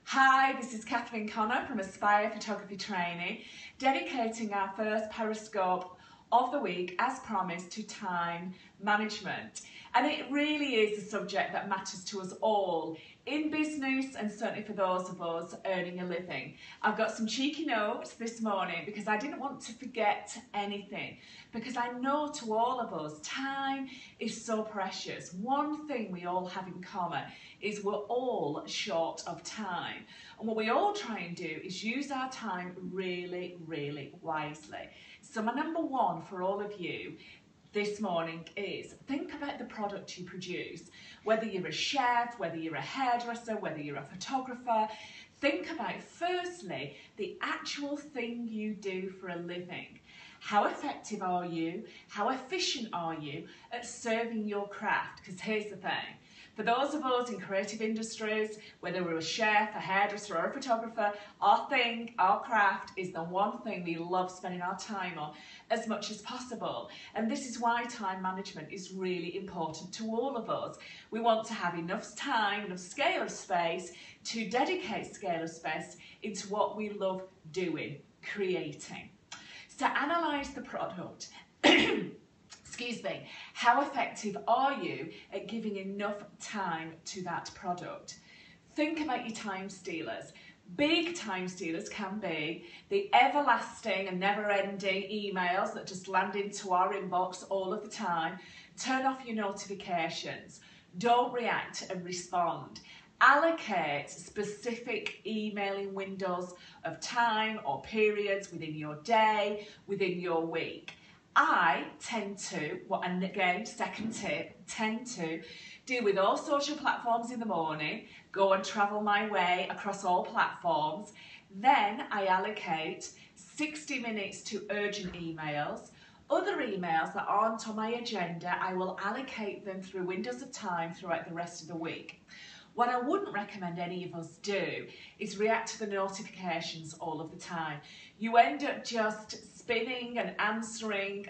Hi, this is Catherine Connor from Aspire Photography Training, dedicating our first Periscope of the week, as promised, to time management. And it really is a subject that matters to us all in business, and certainly for those of us earning a living. I've got some cheeky notes this morning because I didn't want to forget anything, because I know to all of us time is so precious. One thing we all have in common is we're all short of time, and what we all try and do is use our time really wisely. So my number one for all of you this morning is think about the product you produce. Whether you're a chef, whether you're a hairdresser, whether you're a photographer, think about firstly the actual thing you do for a living. How effective are you? How efficient are you at serving your craft? Because here's the thing. For those of us in creative industries, whether we're a chef, a hairdresser or a photographer, our thing, our craft is the one thing we love spending our time on as much as possible. And this is why time management is really important to all of us. We want to have enough time, enough scale of space to dedicate scale of space into what we love doing, creating. So analyse the product. Excuse me, how effective are you at giving enough time to that product? Think about your time stealers. Big time stealers can be the everlasting and never-ending emails that just land into our inbox all of the time. Turn off your notifications. Don't react and respond. Allocate specific emailing windows of time or periods within your day, within your week. I tend to, and again, second tip, tend to deal with all social platforms in the morning, go and travel my way across all platforms. Then I allocate 60 minutes to urgent emails. Other emails that aren't on my agenda, I will allocate them through windows of time throughout the rest of the week. What I wouldn't recommend any of us do is react to the notifications all of the time. You end up just spinning and answering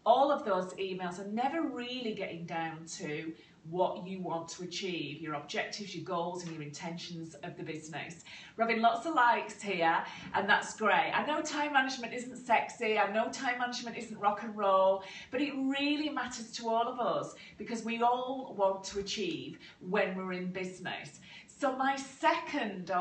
all of those emails and never really getting down to what you want to achieve, your objectives, your goals and your intentions of the business. We're having lots of likes here, and that's great. I know time management isn't sexy, I know time management isn't rock and roll, but it really matters to all of us because we all want to achieve when we're in business. So my second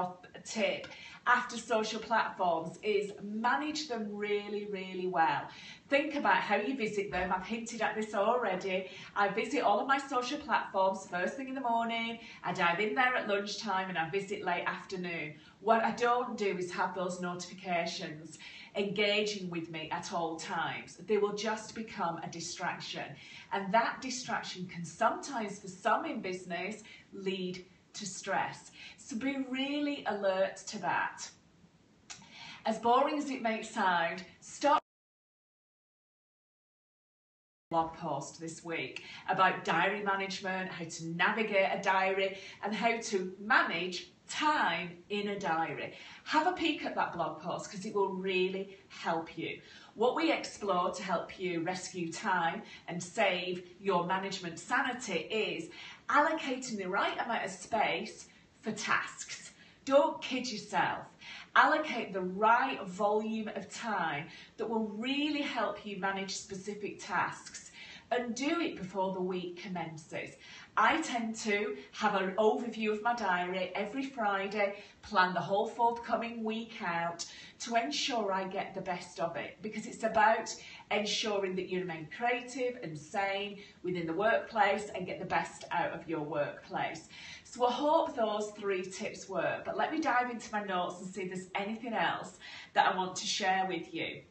tip after social platforms is manage them really well. Think about how you visit them. I've hinted at this already. I visit all of my social platforms first thing in the morning, I dive in there at lunchtime, and I visit late afternoon. What I don't do is have those notifications engaging with me at all times. They will just become a distraction, and that distraction can sometimes, for some in business, lead to stress. So be really alert to that. As boring as it may sound, stop blog post this week about diary management, how to navigate a diary and how to manage time in a diary. Have a peek at that blog post because it will really help you. What we explore to help you rescue time and save your management sanity is allocating the right amount of space for tasks. Don't kid yourself. Allocate the right volume of time that will really help you manage specific tasks, and do it before the week commences. I tend to have an overview of my diary every Friday, plan the whole forthcoming week out to ensure I get the best of it, because it's about ensuring that you remain creative and sane within the workplace and get the best out of your workplace. So I hope those 3 tips work, but let me dive into my notes and see if there's anything else that I want to share with you.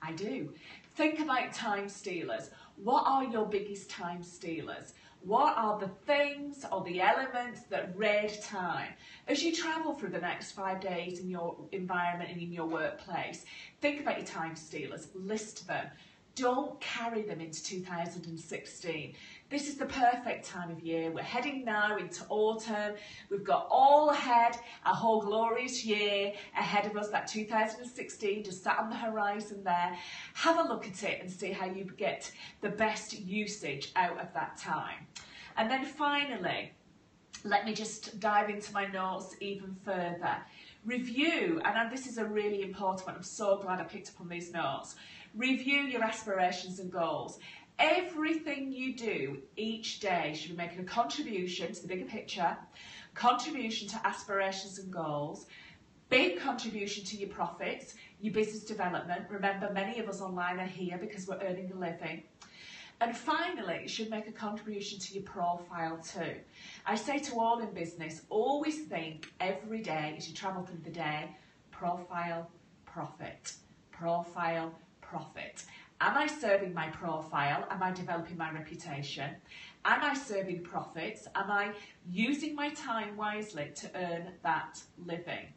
I do. Think about time stealers. What are your biggest time stealers? What are the things or the elements that raid time? As you travel through the next 5 days in your environment and in your workplace, think about your time stealers, list them. Don't carry them into 2016. This is the perfect time of year. We're heading now into autumn. We've got all ahead, a whole glorious year ahead of us. That 2016 just sat on the horizon there. Have a look at it and see how you get the best usage out of that time. And then finally, Let me just dive into my notes even further. Review, and this is a really important one, I'm so glad I picked up on these notes. Review your aspirations and goals. Everything you do each day should be making a contribution to the bigger picture, contribution to aspirations and goals, big contribution to your profits, your business development. Remember, many of us online are here because we're earning a living. And finally, it should make a contribution to your profile too. I say to all in business, always think every day as you travel through the day, profile, profit, profile, profit. Am I serving my profile? Am I developing my reputation? Am I serving profits? Am I using my time wisely to earn that living?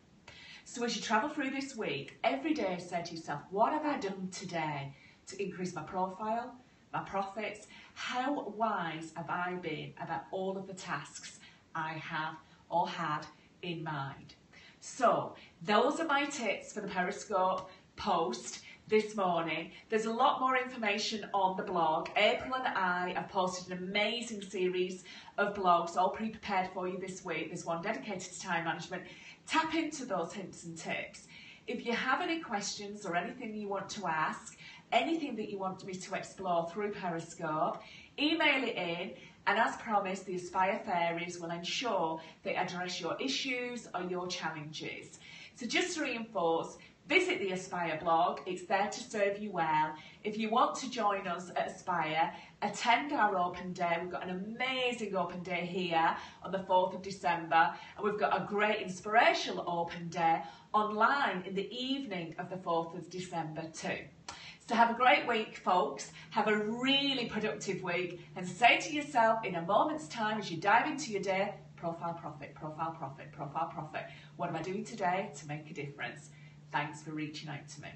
So as you travel through this week, every day say to yourself, what have I done today to increase my profile, my profits? How wise have I been about all of the tasks I have or had in mind? So those are my tips for the Periscope post this morning. There's a lot more information on the blog. April and I have posted an amazing series of blogs all pre-prepared for you this week. There's one dedicated to time management. Tap into those hints and tips. If you have any questions or anything you want to ask, anything that you want me to explore through Periscope, email it in, and as promised, the Aspire Fairies will ensure they address your issues or your challenges. So just to reinforce, visit the Aspire blog, it's there to serve you well. If you want to join us at Aspire, attend our open day. We've got an amazing open day here on the 4th of December, and we've got a great inspirational open day online in the evening of the 4th of December too. So have a great week, folks. Have a really productive week, and say to yourself in a moment's time as you dive into your day, profile, profit, profile, profit, profile, profit. What am I doing today to make a difference? Thanks for reaching out to me.